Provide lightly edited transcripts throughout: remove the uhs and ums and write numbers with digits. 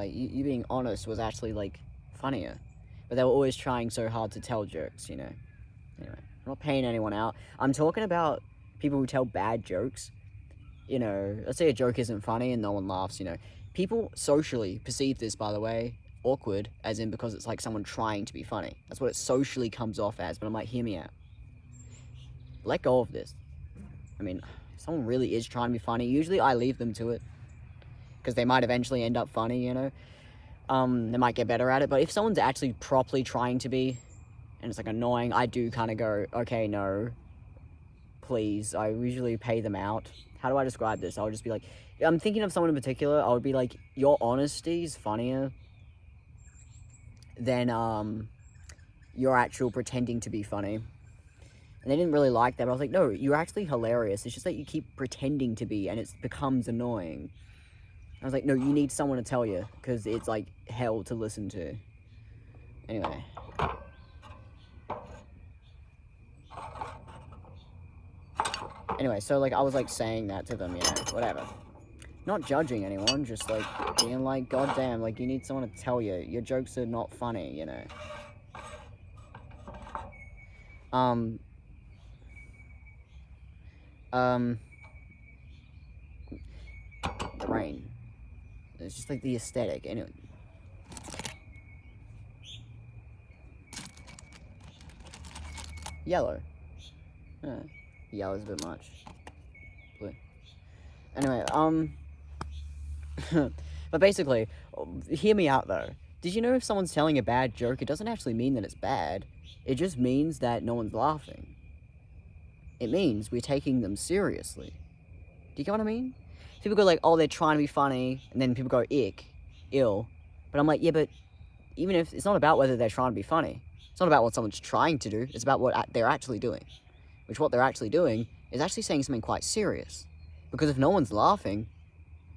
like, you being honest was actually, like, funnier. But they were always trying so hard to tell jokes, you know? Anyway, I'm not paying anyone out. I'm talking about people who tell bad jokes. You know, let's say a joke isn't funny and no one laughs, you know. People socially perceive this, by the way, awkward, as in because it's like someone trying to be funny. That's what it socially comes off as, but I'm like, hear me out. Let go of this. I mean, if someone really is trying to be funny, usually I leave them to it. Because they might eventually end up funny, you know. They might get better at it, but if someone's actually properly trying to be, and it's like annoying, I do kind of go, okay, no, please. I usually pay them out. How do I describe this? I would just be like, I'm thinking of someone in particular. I would be like, your honesty is funnier than your actual pretending to be funny. And they didn't really like that, but I was like, no, you're actually hilarious. It's just that you keep pretending to be, and it becomes annoying. I was like, no, you need someone to tell you, because it's like hell to listen to. Anyway. Anyway, so like I was like saying that to them, you know, whatever. Not judging anyone, just like being like, goddamn, like you need someone to tell you. Your jokes are not funny, you know. The rain. It's just like the aesthetic, anyway. Yellow. Yellow's a bit much. Blue. Anyway, but basically, hear me out though. Did you know if someone's telling a bad joke, it doesn't actually mean that it's bad. It just means that no one's laughing. It means we're taking them seriously. Do you get what I mean? People go like, oh, they're trying to be funny, and then people go, ick, ill. But I'm like, yeah, but even if, it's not about whether they're trying to be funny. It's not about what someone's trying to do. It's about what they're actually doing. Which what they're actually doing is actually saying something quite serious. Because if no one's laughing,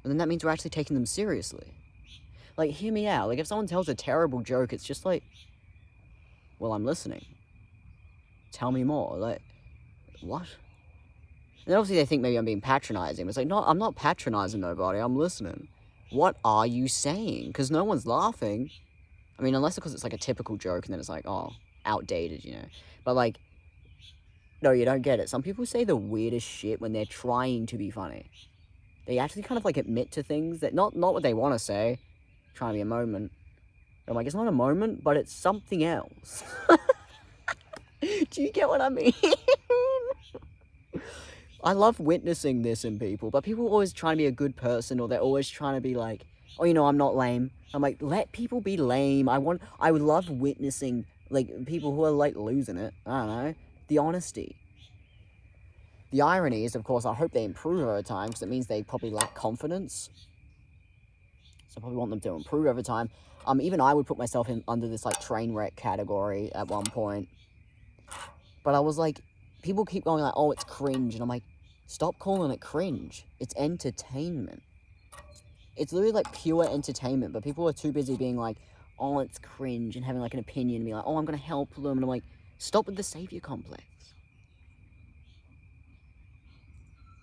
then that means we're actually taking them seriously. Like, hear me out. Like, if someone tells a terrible joke, it's just like, well, I'm listening. Tell me more. Like, what? And then obviously they think maybe I'm being patronizing. It's like, no, I'm not patronizing nobody. I'm listening. What are you saying? Because no one's laughing. I mean, unless because it's like a typical joke and then it's like, oh, outdated, you know. But like, no, you don't get it. Some people say the weirdest shit when they're trying to be funny. They actually kind of like admit to things that, not what they want to say, trying to be a moment. I'm like, it's not a moment, but it's something else. Do you get what I mean? I love witnessing this in people, but people are always trying to be a good person, or they're always trying to be like, oh, you know, I'm not lame. I'm like, let people be lame. I would love witnessing, like, people who are, like, losing it. I don't know. The honesty. The irony is, of course, I hope they improve over time, because it means they probably lack confidence. So I probably want them to improve over time. Even I would put myself in under this, like, train wreck category at one point. But I was like, people keep going like, oh, it's cringe. And I'm like, stop calling it cringe. It's entertainment. It's literally like pure entertainment. But people are too busy being like, oh, it's cringe, and having like an opinion and be like, oh, I'm going to help them. And I'm like, stop with the savior complex.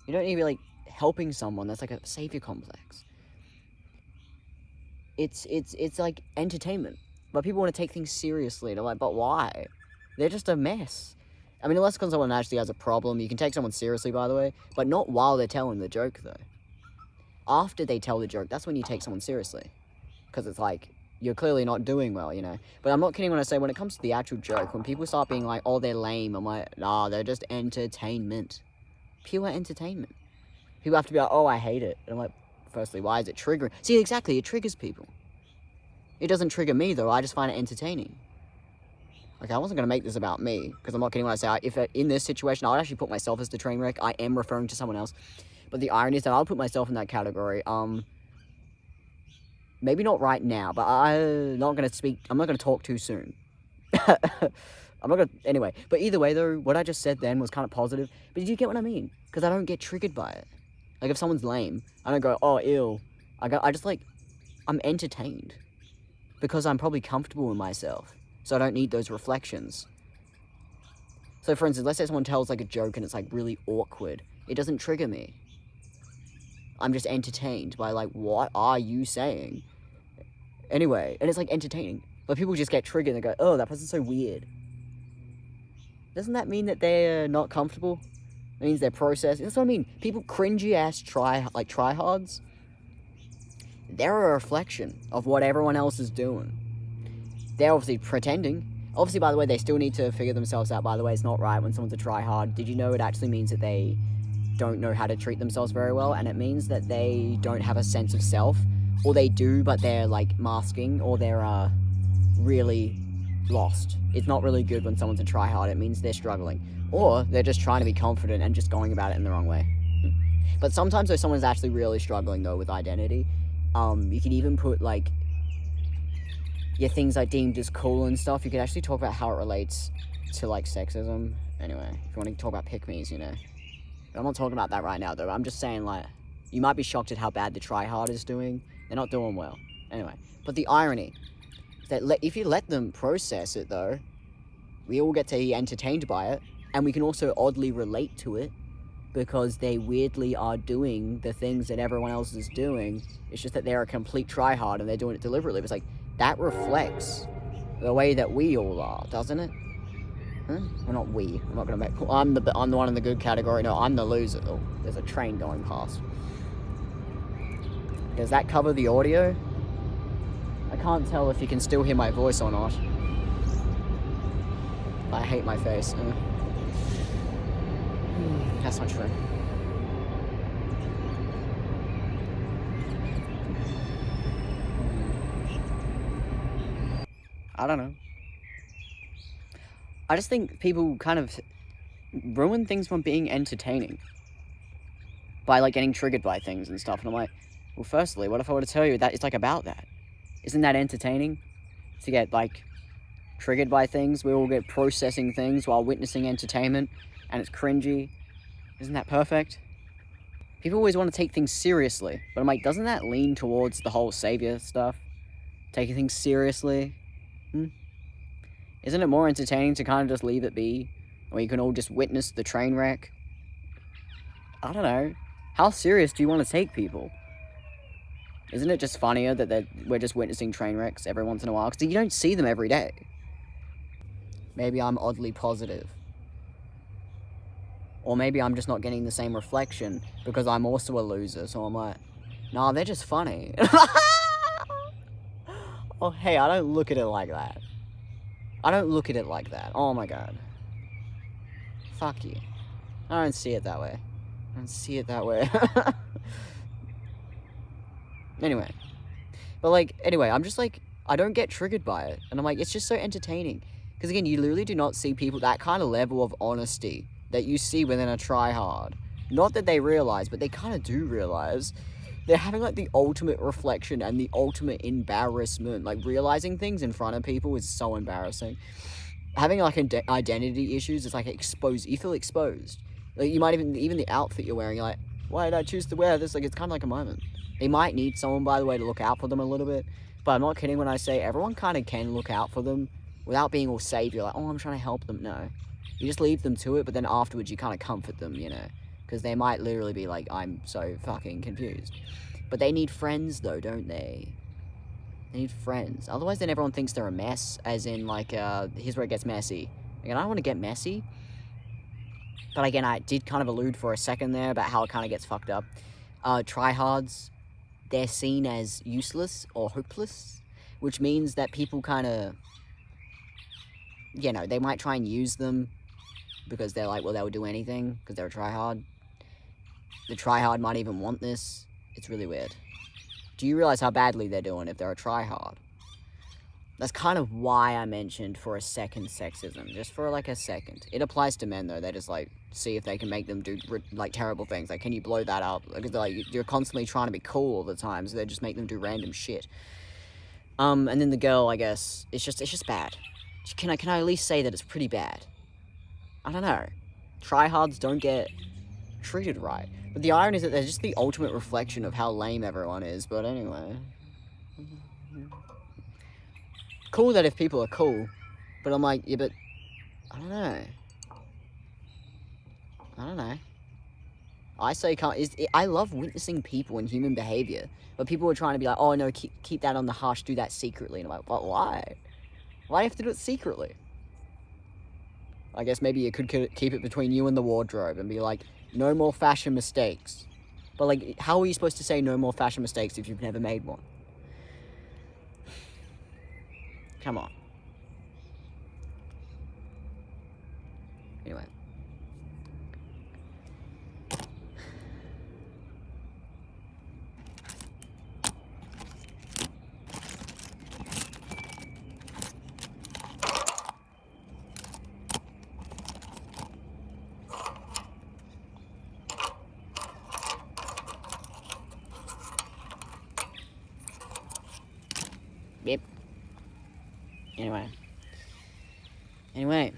You don't need to be like helping someone. That's like a savior complex. It's like entertainment. But people want to take things seriously. They're like, but why? They're just a mess. I mean, unless someone actually has a problem, you can take someone seriously, by the way, but not while they're telling the joke, though. After they tell the joke, that's when you take someone seriously. Because it's like, you're clearly not doing well, you know. But I'm not kidding when I say, when it comes to the actual joke, when people start being like, oh, they're lame, I'm like, nah, they're just entertainment. Pure entertainment. People have to be like, oh, I hate it. And I'm like, firstly, why is it triggering? See, exactly, it triggers people. It doesn't trigger me, though. I just find it entertaining. Like, I wasn't going to make this about me, because I'm not kidding when I say, if in this situation, I would actually put myself as the train wreck. I am referring to someone else. But the irony is that I'll put myself in that category. Maybe not right now, but I'm not going to talk too soon. I'm not going to, anyway. But either way, though, what I just said then was kind of positive. But did you get what I mean? Because I don't get triggered by it. Like, if someone's lame, I don't go, oh, ew. I just, like, I'm entertained. Because I'm probably comfortable with myself. So I don't need those reflections. So for instance, let's say someone tells like a joke and it's like really awkward. It doesn't trigger me. I'm just entertained by like, what are you saying? Anyway, and it's like entertaining. But people just get triggered and they go, oh, that person's so weird. Doesn't that mean that they're not comfortable? It means they're processing. That's what I mean. People cringy ass tryhards. They're a reflection of what everyone else is doing. They're obviously pretending. Obviously, by the way, they still need to figure themselves out. By the way, it's not right when someone's a tryhard. Did you know it actually means that they don't know how to treat themselves very well? And it means that they don't have a sense of self. Or they do, but they're like masking, or they're really lost. It's not really good when someone's a tryhard. It means they're struggling. Or they're just trying to be confident and just going about it in the wrong way. But sometimes though someone's actually really struggling though with identity, you can even put like things like deemed as cool and stuff. You could actually talk about how it relates to like sexism. Anyway, if you want to talk about pick-me's, But I'm not talking about that right now though. I'm just saying like, you might be shocked at how bad the tryhard is doing. They're not doing well. Anyway, but the irony is that if you let them process it though, we all get to be entertained by it, and we can also oddly relate to it because they weirdly are doing the things that everyone else is doing. It's just that they're a complete tryhard and they're doing it deliberately. It's like, that reflects the way that we all are, doesn't it? Well, not we. I'm not gonna make. I'm the one in the good category. No, I'm the loser. Oh, there's a train going past. Does that cover the audio? I can't tell if you can still hear my voice or not. I hate my face. That's not true. I don't know. I just think people kind of ruin things from being entertaining by like getting triggered by things and stuff. And I'm like, well, firstly, what if I were to tell you that it's like about that? Isn't that entertaining? To get like triggered by things. We all get processing things while witnessing entertainment, and it's cringy. Isn't that perfect? People always want to take things seriously, but I'm like, doesn't that lean towards the whole Saviour stuff? Taking things seriously? Isn't it more entertaining to kind of just leave it be, where you can all just witness the train wreck? I don't know. How serious do you want to take people? Isn't it just funnier that we're just witnessing train wrecks every once in a while? Because you don't see them every day. Maybe I'm oddly positive. Or maybe I'm just not getting the same reflection because I'm also a loser. So I'm like, nah, they're just funny. Oh, hey, I don't look at it like that. I don't look at it like that. Oh my god. Fuck you. I don't see it that way. I don't see it that way. Anyway. But like, anyway, I'm just like, I don't get triggered by it. And I'm like, it's just so entertaining. Because again, you literally do not see people, that kind of level of honesty that you see within a tryhard. Not that they realize, but they kind of do realize. They're having like the ultimate reflection and the ultimate embarrassment. Like realizing things in front of people is so embarrassing. Having like identity issues is like exposed. You feel exposed. Like you might even the outfit you're wearing, you're like, why did I choose to wear this? Like it's kind of like a moment. They might need someone, by the way, to look out for them a little bit. But I'm not kidding when I say everyone kind of can look out for them without being all savior. Like, oh, I'm trying to help them. No. You just leave them to it, but then afterwards you kind of comfort them, because they might literally be like, I'm so fucking confused. But they need friends, though, don't they? They need friends. Otherwise, then everyone thinks they're a mess, as in, like, here's where it gets messy. Again, I don't want to get messy. But again, I did kind of allude for a second there about how it kind of gets fucked up. Tryhards, they're seen as useless or hopeless, which means that people kind of, they might try and use them because they're like, well, they'll do anything because they're a tryhard. The tryhard might even want this. It's really weird. Do you realize how badly they're doing if they're a tryhard? That's kind of why I mentioned for a second sexism, just for like a second. It applies to men though. They just like see if they can make them do like terrible things. Like, can you blow that up? Because like you're constantly trying to be cool all the time, so they just make them do random shit. And then the girl, I guess, it's just bad. Can I at least say that it's pretty bad? I don't know. Tryhards don't get treated right. But the irony is that they're just the ultimate reflection of how lame everyone is. But anyway. Cool that if people are cool. But I'm like, yeah, but I don't know. I say I love witnessing people and human behavior, but people are trying to be like, oh no, keep that on the hush, do that secretly. And I'm like, but why? Why do you have to do it secretly? I guess maybe you could keep it between you and the wardrobe and be like, no more fashion mistakes. But like, how are you supposed to say no more fashion mistakes if you've never made one? Come on. Anyway. Yep. Anyway.